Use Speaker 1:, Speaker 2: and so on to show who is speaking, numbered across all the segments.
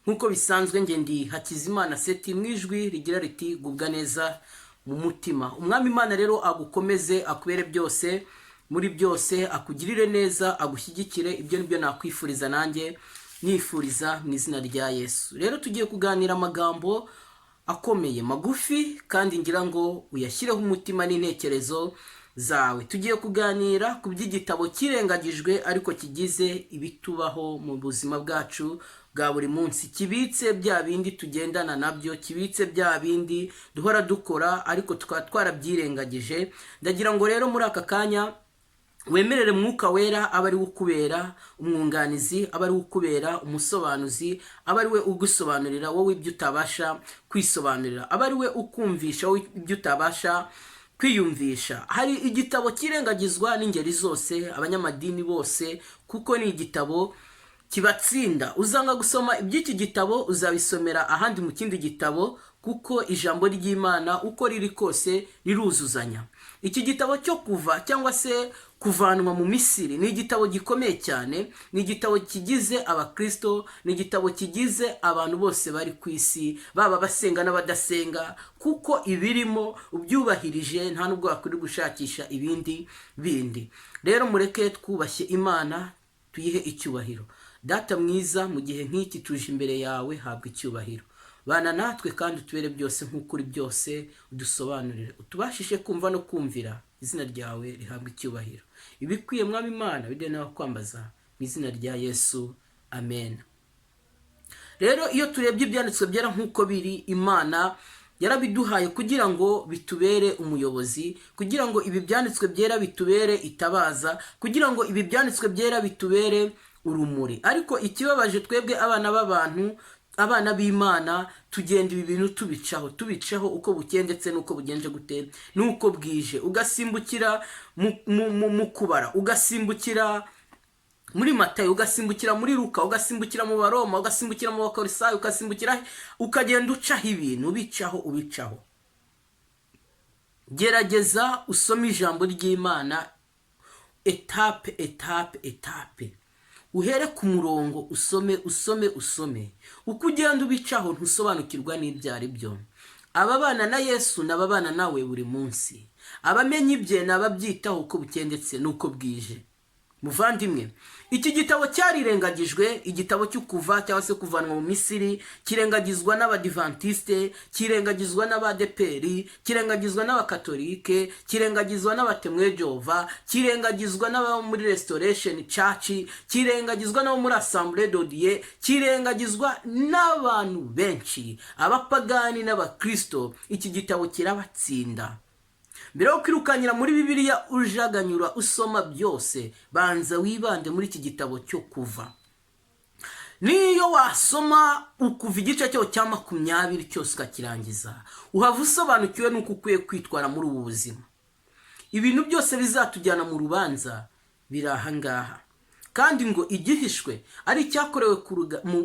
Speaker 1: Nkuko bisanzwe nge ndi Hakizimana Seth mwijwi rigira riti gubwa neza mu mutima. Umwami Imana rero agukomeze akubere byose muri byose, akugirire neza, agushyigikire. Ibyo nibyo nakwifuriza nanjye nifuriza mu izina rya Yesu. Rero tugiye kuganira amagambo akomeye magufi kandi ngira ngo uyashyireho umutima n'intekerezo zawe. Tugiye kuganira ku by'igitabo kirengagijwe ariko kigize ibitubaho mu buzima bwacu bwa buri munsi, kibitse bya bindi tugendana nabyo, kibitse bya bindi duhora dukora ariko tukaba twarabyirengagije. Ndagira ngo rero muri aka kanya wemerere Mwuka Wera aba ari ukubera umwunganizi, aba ari ukubera umusobanuzi, aba ari we ugusobanurira wowe ibyo utabasha kwisobanurira, aba ari we ukumvisha wowe ibyo utabasha kwiyumvisha. Hari igitabo kirengagizwa n'ingeri zose, abanyamadini bose, kuko ni igitabo kibatsinda. Uzanga gusoma iby'iki gitabo uzabisomera ahandi mu kindi gitabo, kuko ijambo ry'Imana uko riri kose riruzuzanya. Iki gitabo cyo kuva cyangwa se kuvanwa mu Misiri ni igitabo gikomeye cyane, ni igitabo kigize abakristo, ni igitabo kigize abantu bose bari ku isi, baba basenga n'abadasenga, kuko ibirimo ubyubahirije nta nubwo wakwiye gushakisha ibindi bindi. Rero mureke twubashye Imana, tuyihe icyubahiro. Data mwiza, mu gihe nk'iki tuje imbere yawe, habwa icyubahiro. Bana natwe kandi utubere byose nk'ukuri byose, udusobanurire, utubashishe kumva no kumvira. Izina ryawe rihabwa icyubahiro. Ibikwiye Mwami Imana bide nawe kwambaza mu izina rya Yesu, amen. Rero iyo turebye ibyanditswe byera nk'uko biri, Imana yarabiduhaye kugira ngo bitubere umuyobozi, kugira ngo ibi byanditswe byera bitubere itabaza, kugira ngo ibi byanditswe byera bitubere urumuri. Ariko ikibabaje twebwe abana b'abantu, abana b'Imana, tugenda ibi bintu tubicaho uko bukeye ndetse nuko bugenje gute nuko bwije. Ugasimbukira mu kubara, ugasimbukira muri Matayo, ugasimbukira muri Luka, ugasimbukira mu Baroma, ugasimbukira mu Bakorisayo, ugasimbukira, ukagenda ucaho ibintu, ubicaho. Gerageza usome ijambo ry'Imana etape. Uhere ku murongo usome. Uko ugenda ubicaho ntusobanukirwa n'ibyo ari byo. Ababana na Yesu n'ababana nawe buri munsi, abamenye ibye n'ababyitaho uko bukeye ndetse nuko bwije. Muvandimwe, iki gitabo cyarirengagijwe, igitabo cyo kuva cyangwa se kuvanwa mu Misiri, kirengagizwa n'abadivantiste, kirengagizwa n'abadeperi, kirengagizwa n'abakatolike, kirengagizwa n'abatemwe Jehova, kirengagizwa n'abo muri Restoration Church, kirengagizwa n'abo muri Assemblée de Dieu, kirengagizwa n'abantu benshi, abapagani n'abakristo. Iki gitabo kirabatsinda. Mbere yo kwirukanyira muri Bibiliya ujaganyura usoma byose, banza wibande muri iki gitabo cyo kuva. Niyo wasoma ukuva igice cyo cya 20 cyose ukakirangiza, uhava usobanukiwe nuko ukwiye kwitwara muri ubu buzima. Ibintu byose bizatujyana mu rubanza biraha ngaha, kandi ngo igihishwe ari cyakorewe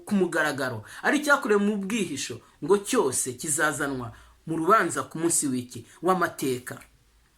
Speaker 1: ku mugaragaro, ari cyakorewe mu bwihisho, ngo cyose kizazanwa mu rubanza ku munsi w'iki w'amateka.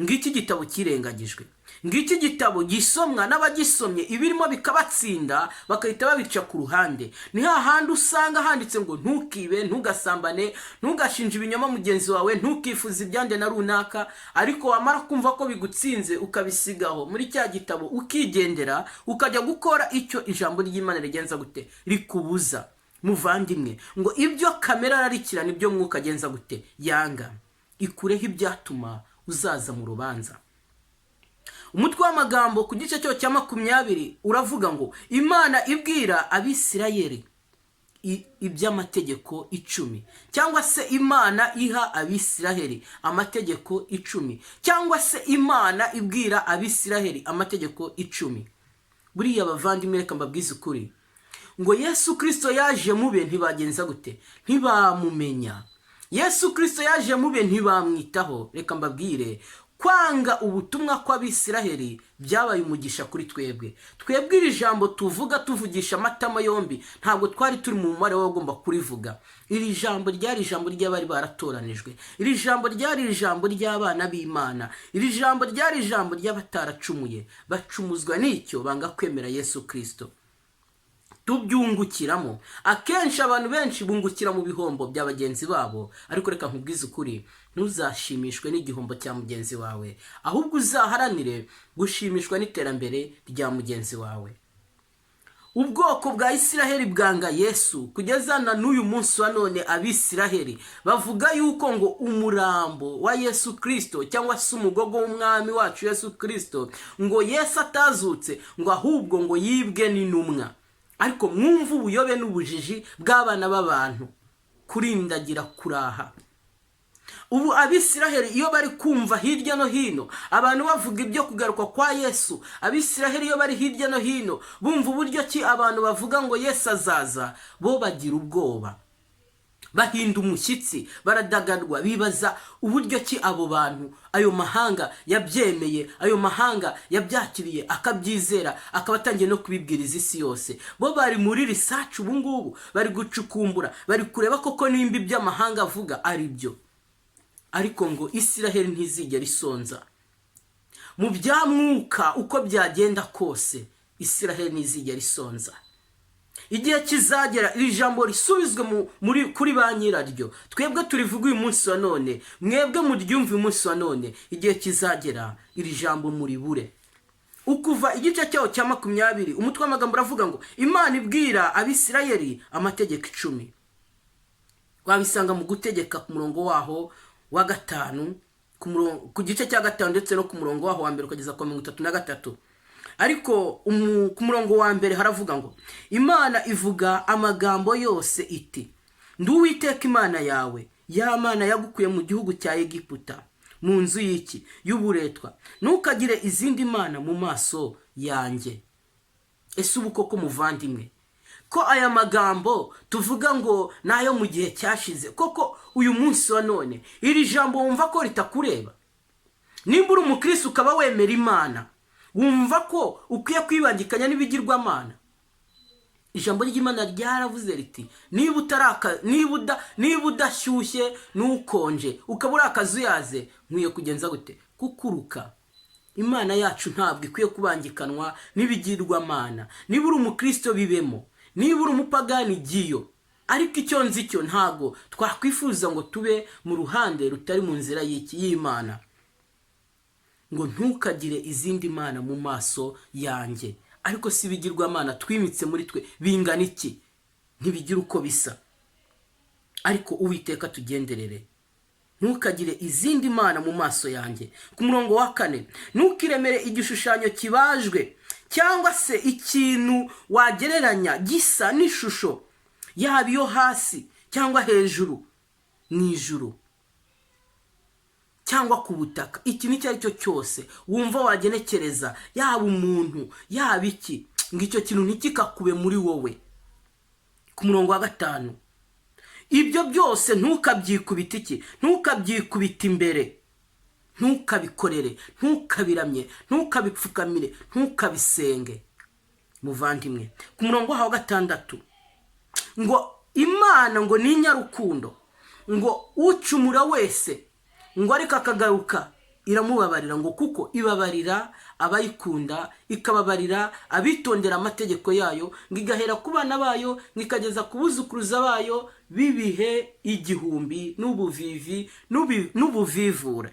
Speaker 1: Ngiki gitabo kirengagijwe, ngiki gitabo gisomwa n'abagisomye ibirimo bikabatsinda, bakahita babica ku ruhande. Ni hahandi usanga handitse ngo ntukibe, ntugasambane, ntugashinje ibinyoma mugenzi wawe, ntukifuze ibyande na runaka, ariko wamara kumva ko bigutsinze ukabisigaho muri cya gitabo, ukigendera ukajya gukora icyo ijambo ry'Imana rigenza gute rikubuza. Muvandimwe, ngo ibyo kamera ararikira nibyo Mwuka agenza gute yanga. Ikureho ibyatuma uzaza mu rubanza. Umutwe w'amagambo ku gice cyo cya 20 uravuga ngo Imana ibwira Abisiraheli iby'amategeko 10, cyangwa se Imana iha Abisiraheli amategeko 10, cyangwa se Imana ibwira Abisiraheli amategeko 10. Buriya bavandimwe, reka mbabwize ukuri, ngo Yesu Kristo yaje mube ntibagenza gute, ntibamumenya. Yesu Kristo yaje mube ntibamwitaho. Reka mbabwire, kwanga ubutumwa kw'Abisiraheli byabaye umugisha kuri twebwe. Twebwe iri jambo tuvuga tuvugisha amatama yombi, ntabwo twari turi mu mumare wagomba kurivuga. Iri jambo ryari ijambo ry'abari baratoranijwe, iri jambo ryari ijambo ry'abana b'Imana, iri jambo ryari ijambo ry'abataracumuye, bacumuzwa n'icyo banga kwemera Yesu Kristo. tubyungukiramo. Akenshi abantu benshi bungukira mu bihombo bya bagenzi babo, ariko reka nkubwize ukuri, ntuzashimishwe n'igihombo cya mugenzi wawe, ahubwo uzaharanire gushimishwa n'iterambere rya mugenzi wawe. Ubwoko bwa Isiraheli bwanga Yesu kugeza na n'uyu munsi wa none. Abisiraheli bavuga yuko ngo umurambo wa Yesu Kristo cyangwa se umugogo w'umwami wacu Yesu Kristo, ngo Yesu atazutse, ngo ahubwo ngo yibwe n'intumwa. Ariko mwumva ubuyobe n'ubujiji bw'abana b'abantu kurindagira kuraha. Ubu Abisiraheli iyo bari kumva hirya no hino abantu bavuga ibyo kugaruka kwa Yesu, Abisiraheli iyo bari hirya no hino bumva uburyo ki abantu bavuga ngo Yesu azaza, bo bagira ubwoba, bahinda umushyitsi, baradagadwa, bibaza uburyo ki abo bantu, ayo mahanga yabyemeye, ayo mahanga yabyakiriye akabyizera, akaba atangiye no kubibwiriza isi yose. Bo bari muri research ubu ngubu, bari gucukumbura, bari kureba koko nimba iby'amahanga avuga ari byo. Ariko ngo Isiraheli ntizigera isonza mu bya mwuka, uko byagenda kose Isiraheli ntizigera isonza. Igihe kizagera iri jambo risubizwe kuri ba nyiraryo, twebwe turivuga uyu munsi wa none, mwebwe muryumva uyu munsi wa none. Igihe kizagera iri jambo muribure. Ukuva igice cyaho cya 20 umutwe w'amagambo uravuga ngo Imana ibwira Abisirayeli amategeko 10. Wabisanga mu gutegeka ku murongo waho wa 5, ku gice cya 5 ndetse no ku murongo waho wa mbere kugeza ku 33. Ariko ku murongo wa mbere haravuga ngo Imana ivuga amagambo yose iti, ndi Uwiteka Imana yawe, ya Mana yagukuye mu gihugu cya Egiputa, mu nzu y'iki y'uburetwa, ntukagire izindi mana mu maso yanjye. Ese ubu koko muvandimwe, ko aya magambo tuvuga ngo nayo mu gihe cyashize, koko uyu munsi wa none iri jambo wumva ko ritakureba? Nimba uri umukristo ukaba wemera Imana, wumva ko ukwiye kwibangikanya n'ibigirwamana? Ijambo ry'Imana ryaravuze riti, niba udashyushye n'ukonje, ukaba uri akazuyaze, nkwiye kugenza gute? Kukuruka. Imana yacu ntabwo ikwiye kubangikanwa n'ibigirwamana. Niba uri umukristo bibemo, niba uri umupagani giyo, ariko icyo nzi cyo ntago twakwifuza ngo tube mu ruhande rutari mu nzira y'Imana. Ngo ntukagire izindi mana mu maso yanjye. Ariko si ibigirwamana twimitse muri twe bingana iki? Ntibigira uko bisa. Ariko Uwiteka tugenderere, ntukagire izindi mana mu maso yanjye. Ku murongo wa 4, ntukiremere igishushanyo kibajwe cyangwa se ikintu wagereranya gisa n'ishusho yaba iyo hasi cyangwa hejuru mu ijuru cyangwa ku butaka. Ikintu icyo ari cyo cyose wumva wagenekereza, yaba umuntu yaba iki, ngo icyo kintu ntikikakube muri wowe. Ku murongo wa 5, ibyo byose ntukabyikubita iki? Ntukabyikubita imbere, ntukabikorere, ntukabiramye, ntukabipfukamire, ntukabisenge. Muvandimwe, ku murongo wa 6, ngo Imana ngo ni inyarukundo, ngo ucumura wese ngo ariko akagaruka iramubabarira, ngo kuko ibabarira abayikunda, ikababarira abitondera amategeko yayo, ngo igahera ku bana bayo, ngo ikageza ku buzukuruza bayo bibihe 1000 n'ubuvivi n'ubuvivure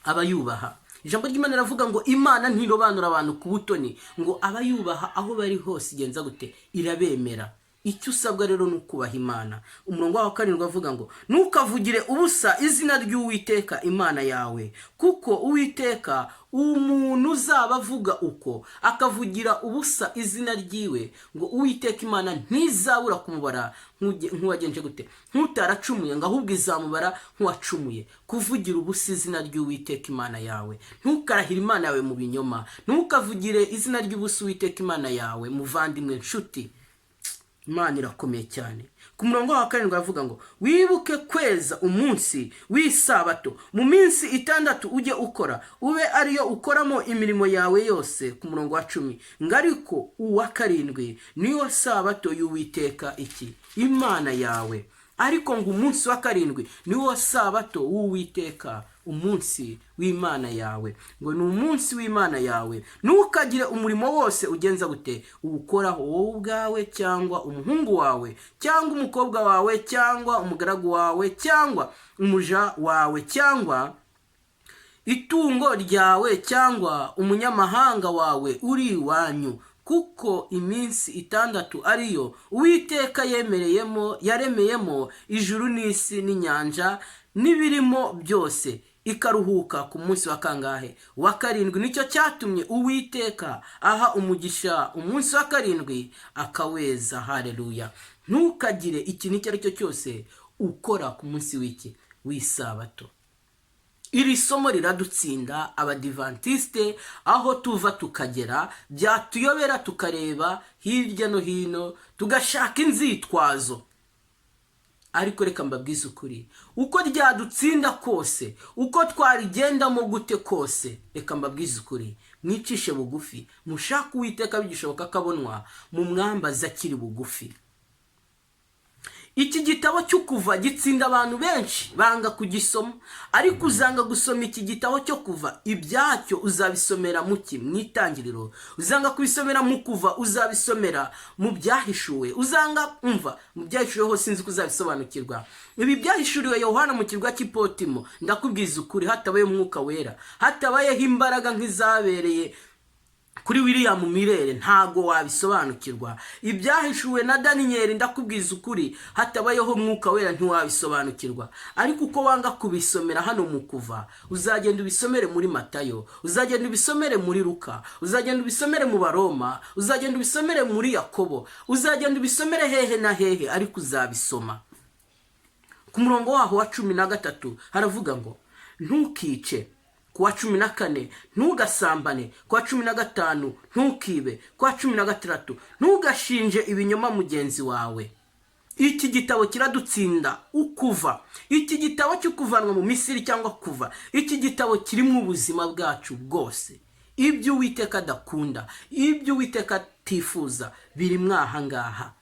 Speaker 1: abayubaha. Ijambo ry'Imana riravuga ngo Imana ntirobanura abantu ku butoni, ngo abayubaha aho bari hose igenza gute? Irabemera. Icyo usabwa rero nukubaha Imana. Umurongo wa 7 avuga ngo ntukavugire ubusa izina ry'Uwiteka Imana yawe, kuko Uwiteka umuntu uzaba avuga uko akavugira ubusa izina ryiwe, ngo Uwiteka Imana ntizabura kumubara nk'uwagenje gute? Ntutaracumuye, ngo ahubwo izamubara nk'uwacumuye. Kuvugira ubusa izina ry'Uwiteka Imana yawe. Ntukarahire Imana yawe mu binyoma, ntukavugire izina ry'ubusa Uwiteka Imana yawe. Muvandimwe nshuti, Imana irakomeye cyane. Ku murongo wa 7 avuga ngo wibuke kweza umunsi w'isabato, mu minsi 6 ujye ukora, ube ariyo ukoramo imirimo yawe yose. Ku murongo wa 10, ngariko uwa 7 niyo sabato y'Uwiteka iki? Imana yawe. ariko ngo umunsi wa karindwi niwo sabato w'Uwiteka, umunsi w'Imana yawe. Ngo ni umunsi w'Imana yawe, ntukagire umurimo wose ugenza gute uwukoraho wowe ubwawe, cyangwa umuhungu wawe, cyangwa umukobwa wawe, cyangwa umugaragu wawe, cyangwa umuja wawe, cyangwa itungo ryawe, cyangwa umunyamahanga wawe uri iwanyu, kuko iminsi itandatu ariyo Uwiteka yaremeyemo ijuru n'isi n'inyanja n'ibirimo byose, ikaruhuka ku munsi wa kangahe? Wa karindwi. Nicyo cyatumye Uwiteka aha umugisha umunsi wa karindwi akaweza. Haleluya. Ntukagire ikintu icyo ari cyo cyose ukora ku munsi w'isabato. Iri somo riradutsinda abadivantiste, aho tuva tukagera byatuyobera, tukareba hirya no hino tugashaka inzitwazo. Ariko reka mbabwize ukuri, uko ryadutsinda kose, uko twarigendamo gute kose, reka mbabwize ukuri, mwicishe bugufi, mushaka Uwiteka bigishoboka akabonwa, mu mwambaza akiri bugufi. Iki gitabo cyo kuva gitsinda abantu benshi banga kugisoma, ariko uzanga gusoma iki gitabo cyo kuva, ibyacyo uzabisomera mu itangiriro, uzanga kubisomera mu kuva, uzabisomera mu byahishuwe, uzanga umva mu byahishuwe hose sinzi kuzabisobanukirwa. Ibi byahishuriwe Yohana mu kirwa cy'Ipotimo, ndakubwiza ukuri, hatabaye umwuka wera, hatabayeho imbaraga nk'izabereye kuri William Mirere, ntago wabisobanukirwa. Ibyahishuwe na Daniel, ndakubwiza ukuri, hatabayeho umwuka wera ntiwabisobanukirwa. Ariko uko wanga kubisomera hano mu kuva, uzagenda ubisomere muri Matayo, uzagenda ubisomere muri Luka, uzagenda ubisomere mu Baroma, uzagenda ubisomere muri Yakobo, uzagenda ubisomere hehe na hehe, ariko uzabisoma. Ku murongo waho wa 13 haravuga ngo ntukice, ku wa 14 ntugasambane, ku wa 15 ntukibe, ku wa 16 ntugashinje ibinyoma mugenzi wawe. Iki gitabo kiradutsinda ukuva. Iki gitabo cyo kuvanwa mu Misiri cyangwa kuva, iki gitabo kirimo ubuzima bwacu bwose. Ibyo Uwiteka adakunda, ibyo Uwiteka atifuza biri mwaha ngaha.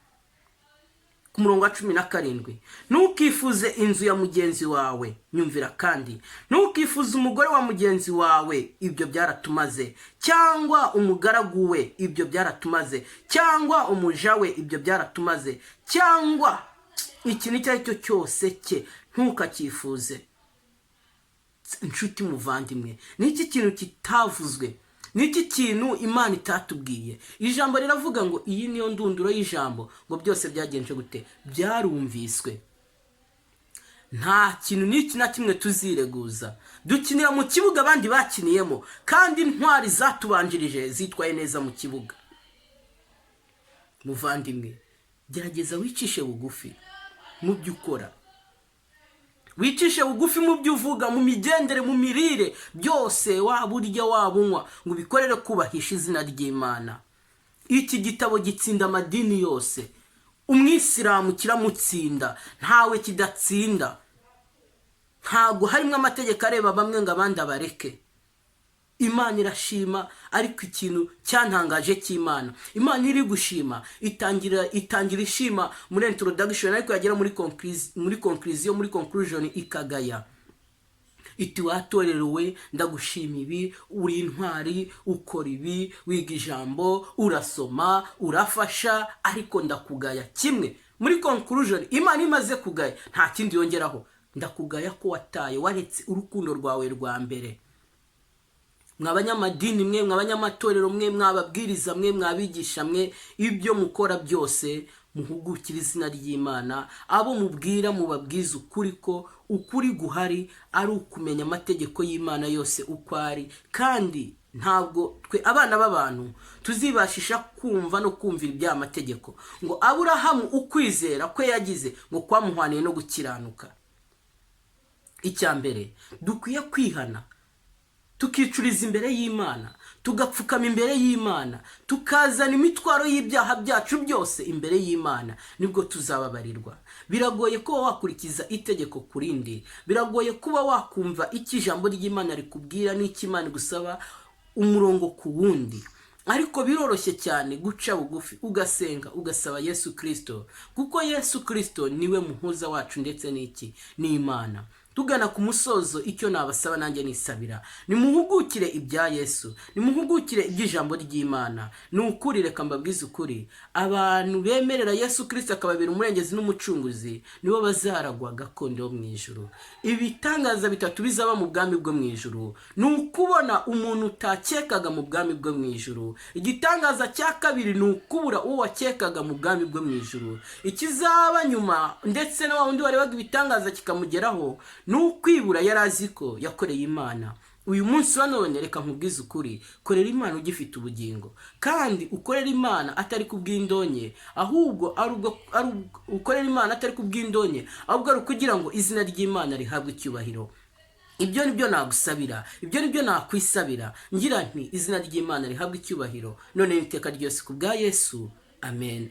Speaker 1: Ku murongo wa 17 ntukifuze inzu ya mugenzi wawe, nyumvira kandi, ntukifuze umugore wa mugenzi wawe, ibyo byaratumaze, cyangwa umugaragu we, ibyo byaratumaze, cyangwa umuja we, ibyo byaratumaze, cyangwa ikintu icyo ari cyo cyose cye, ntukakifuze. Inshuti muvandimwe, niki kintu kitavuzwe? Niki kintu Imana itatubwiye? Ijambo riravuga ngo iyi niyo ndunduro y'ijambo, ngo byose byagenje gute? Byarumviswe. Nta kintu n'iki na kimwe tuzireguza. Dukinira mu kibuga abandi bakiniyemo, kandi intwari zatubanjirije zitwaye neza mu kibuga. Muvandimwe, gerageza wicishe bugufi mu byo ukora, wicishe bugufi mu byo uvuga, mu migendere, mu mirire, byose waba urya waba unywa, ngo bikorere kubahisha izina ry'Imana. Iki gitabo gitsinda amadini yose. Umwisilamu kiramutsinda, ntawe kidatsinda. Ntago harimo amategeko areba bamwe ngo abandi abareke. Imana irashima, ariko ikintu cyantangaje cy'Imana, Imana iri gushima, itangira ishima muri introduction, ariko yagera muri conclusion ikagaya. Iti watorerewe, ndagushima ibi, uri intwari, ukora ibi, wiga ijambo, urasoma, urafasha, ariko ndakugaya. Kimwe muri conclusion Imana imaze kugaya, nta kindi yongeraho, ndakugaya ko wataye, waretse urukundo rwawe rwa mbere. Mwabanyamadini mwe, mwabanyamatorero mwe, mwababwiriza mwe, mwabigisha mwe, ibyo mukora byose muhugukira izina ry'Imana. Abo mubwira mubabwiza ukuri, ko ukuri guhari ari ukumenya amategeko y'Imana yose uko ari, kandi ntabwo twe abana b'abantu tuzibashisha kumva no kumvira ibya mategeko. Ngo Aburahamu ukwizera kwe yagize ngo kwamuhwaniye no gukiranuka. Icyambere dukwiye kwihana, tukicuriza imbere y'Imana, tugapfukama imbere y'Imana, tukazana imitwaro y'ibyaha byacu byose imbere y'Imana, nibwo tuzababarirwa. Biragoye kuba wakurikiza itegeko kurindi, biragoye kuba wakumva iki ijambo ry'Imana rikubwira n'iki Imana gusaba umurongo ku wundi. ariko biroroshye cyane guca bugufi ugasenga ugasaba Yesu Kristo, kuko Yesu Kristo niwe muhuza wacu ndetse ni Imana. Tugana ku musozo, icyo nabasaba nanjye nisabira, nimuhugukire ibya Yesu, nimuhugukire iby'ijambo ry'Imana. Ni ukuri, reka mbabwize ukuri, abantu bemerera Yesu Kristo akababera umurengezi n'umucunguzi nibo bazaragwa gakondo yo mu ijuru. Ibitangaza bitatu bizaba mu bwami bwo mu ijuru ni ukubona umuntu utakekaga mu bwami bwo mu ijuru. Igitangaza cya kabiri ni ukubura uwo wakekaga mu bwami bwo mu ijuru. Ikizaba nyuma ndetse na wundi warebaga ibitangaza kikamugeraho ni ukwibura yari azi ko yakoreye Imana. Uyu munsi wa none reka nkubwize ukuri, korera Imana ugifite ubugingo, kandi ukorera Imana atari kubw'indonye, ahubwo ukorera Imana atari kubw'indonye, ahubwo ari kugira ngo izina ry'Imana rihabwe icyubahiro. Ibyo nibyo nagusabira, ibyo nibyo nakwisabira, ngira nti izina ry'Imana rihabwe icyubahiro none niteka ryose ku bwa Yesu. Amen.